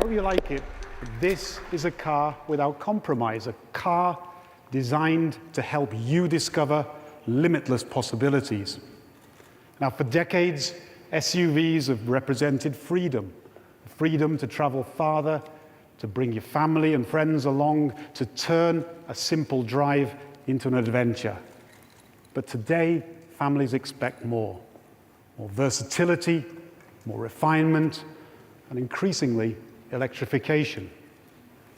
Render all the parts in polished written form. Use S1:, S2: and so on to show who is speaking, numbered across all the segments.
S1: hope you like it. This is a car without compromise, a car designed to help you discover limitless possibilities. Now, for decades, SUVs have represented freedom. Freedom to travel farther, to bring your family and friends along, to turn a simple drive into an adventure. But today, families expect more. More versatility, more refinement, and increasingly, electrification.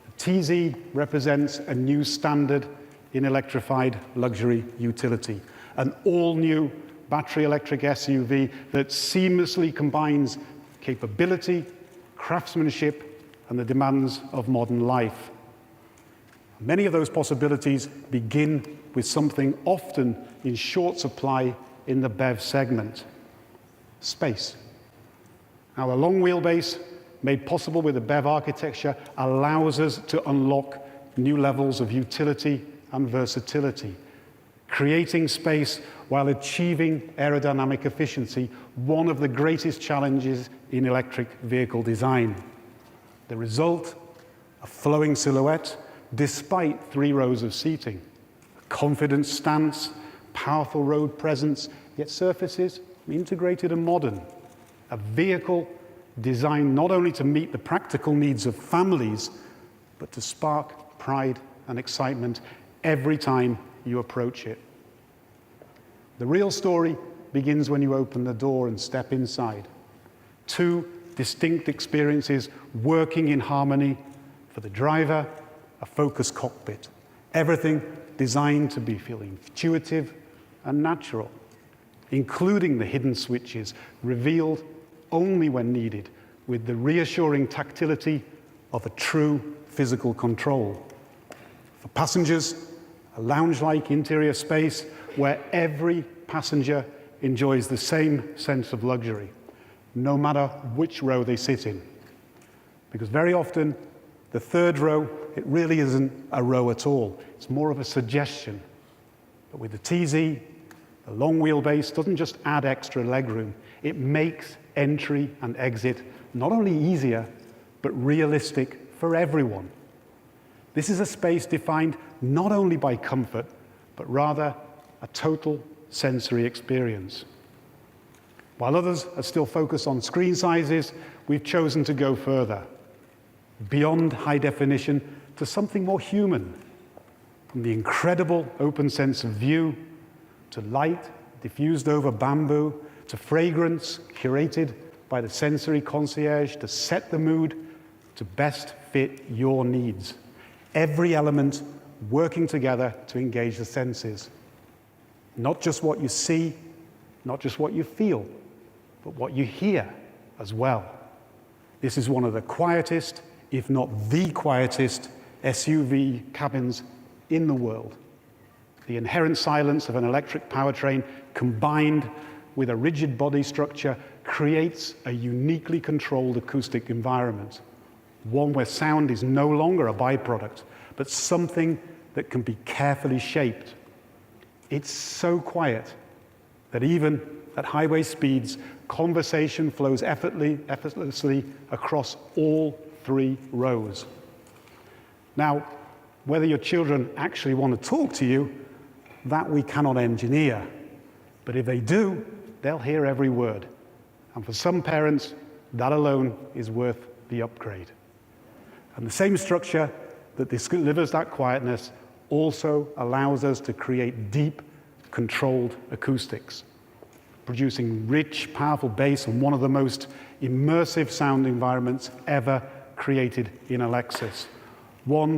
S1: The TZ represents a new standard in electrified luxury utility, an all-new battery electric SUV that seamlessly combines capability, craftsmanship, and the demands of modern life. Many of those possibilities begin with something often in short supply in the BEV segment: space. Now, the long wheelbase, made possible with the BEV architecture, allows us to unlock new levels of utility and versatility, creating space while achieving aerodynamic efficiency, one of the greatest challenges in electric vehicle design. The result, a flowing silhouette despite 3 rows of seating, a confident stance, powerful road presence, yet surfaces integrated and modern. A vehicle designed not only to meet the practical needs of families, but to spark pride and excitement every time you approach it. The real story begins when you open the door and step inside. 2 distinct experiences working in harmony. For the driver, a focused cockpit. Everything designed to be feeling intuitive and natural, including the hidden switches, revealed only when needed, with the reassuring tactility of a true physical control. For passengers, a lounge-like interior space where every passenger enjoys the same sense of luxury, no matter which row they sit in. Because very often, the third row, it really isn't a row at all. It's more of a suggestion. But with the TZ, the long wheelbase doesn't just add extra legroom, it makes entry and exit not only easier, but realistic for everyone. This is a space defined not only by comfort, but rather a total sensory experience. While others are still focused on screen sizes, we've chosen to go further, beyond high definition to something more human. From the incredible open sense of view, to light diffused over bamboo, to fragrance curated by the sensory concierge to set the mood to best fit your needs. Every element working together to engage the senses. Not just what you see, not just what you feel, but what you hear as well. This is one of the quietest, if not the quietest, SUV cabins in the world. The inherent silence of an electric powertrain combined with a rigid body structure creates a uniquely controlled acoustic environment, one where sound is no longer a byproduct, but something that can be carefully shaped. It's so quiet that even at highway speeds, conversation flows effortlessly across all 3 rows. Now, whether your children actually want to talk to you, that we cannot engineer. But if they do, they'll hear every word. And for some parents, that alone is worth the upgrade. And the same structure that delivers that quietness also allows us to create deep, controlled acoustics, producing rich, powerful bass and one of the most immersive sound environments ever created in a Lexus. One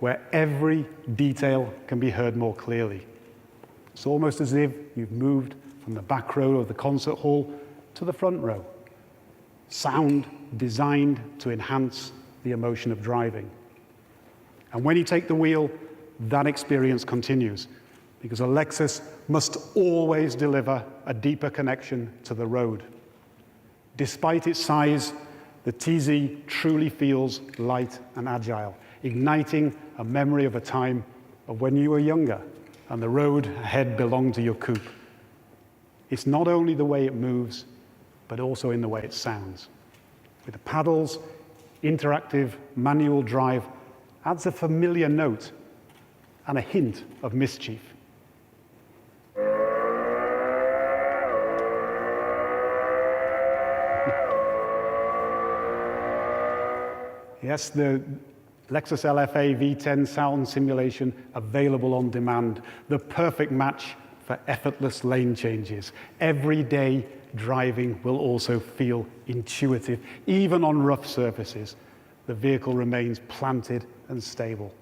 S1: where every detail can be heard more clearly. It's almost as if you've moved from the back row of the concert hall to the front row. Sound designed to enhance the emotion of driving. And when you take the wheel, that experience continues, because a Lexus must always deliver a deeper connection to the road. Despite its size, the TZ truly feels light and agile, igniting a memory of a time of when you were younger and the road ahead belonged to your coupe. It's not only the way it moves, but also in the way it sounds. With the paddles interactive manual drive adds a familiar note and a hint of mischief. Yes, the Lexus LFA V10 sound simulation available on demand, the perfect match for effortless lane changes. Everyday driving will also feel intuitive. Even on rough surfaces, the vehicle remains planted and stable.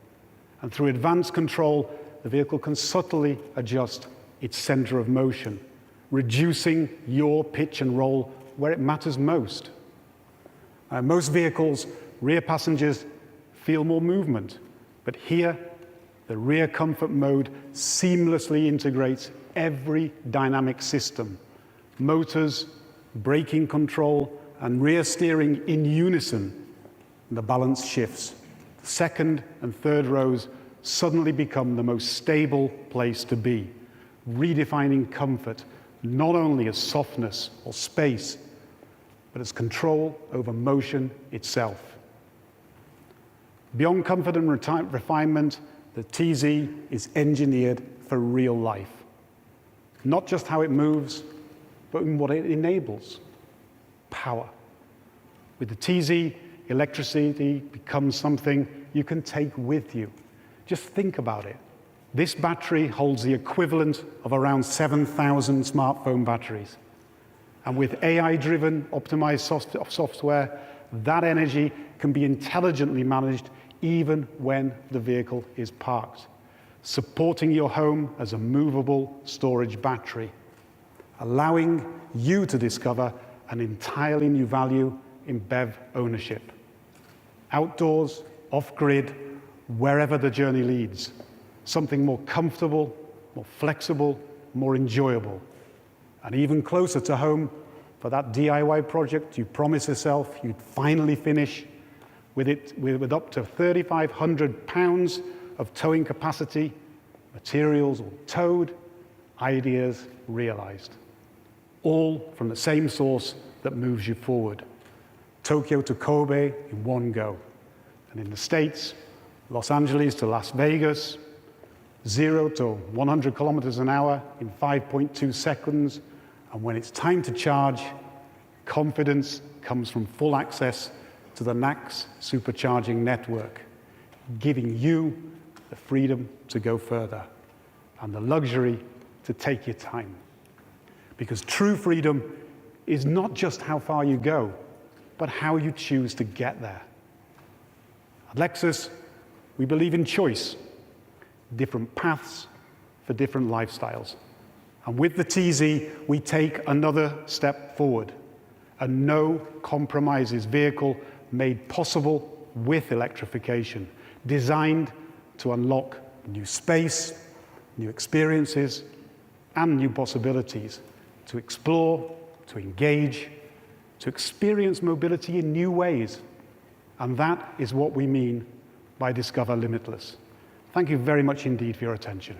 S1: And through advanced control, the vehicle can subtly adjust its center of motion, reducing your pitch and roll where it matters most. Most vehicles, rear passengers feel more movement, but here, the rear comfort mode seamlessly integrates every dynamic system. Motors, braking control, and rear steering in unison. The balance shifts. The second and third rows suddenly become the most stable place to be, redefining comfort not only as softness or space, but as control over motion itself. Beyond comfort and refinement, the TZ is engineered for real life. Not just how it moves, but in what it enables. Power. With the TZ, electricity becomes something you can take with you. Just think about it. This battery holds the equivalent of around 7,000 smartphone batteries. And with AI-driven, optimized software, that energy can be intelligently managed even when the vehicle is parked, supporting your home as a movable storage battery, allowing you to discover an entirely new value in BEV ownership. Outdoors, off-grid, wherever the journey leads, something more comfortable, more flexible, more enjoyable, and even closer to home for that DIY project you promised yourself you'd finally finish with up to 3,500 pounds of towing capacity, materials all towed, ideas realized. All from the same source that moves you forward. Tokyo to Kobe in one go. And in the States, Los Angeles to Las Vegas, 0 to 100 kilometers an hour in 5.2 seconds. And when it's time to charge, confidence comes from full access to the NACS supercharging network, giving you the freedom to go further and the luxury to take your time. Because true freedom is not just how far you go, but how you choose to get there. At Lexus, we believe in choice, different paths for different lifestyles. And with the TZ, we take another step forward, a no-compromises vehicle made possible with electrification, designed to unlock new space, new experiences, and new possibilities, to explore, to engage, to experience mobility in new ways. And that is what we mean by Discover Limitless. Thank you very much indeed for your attention.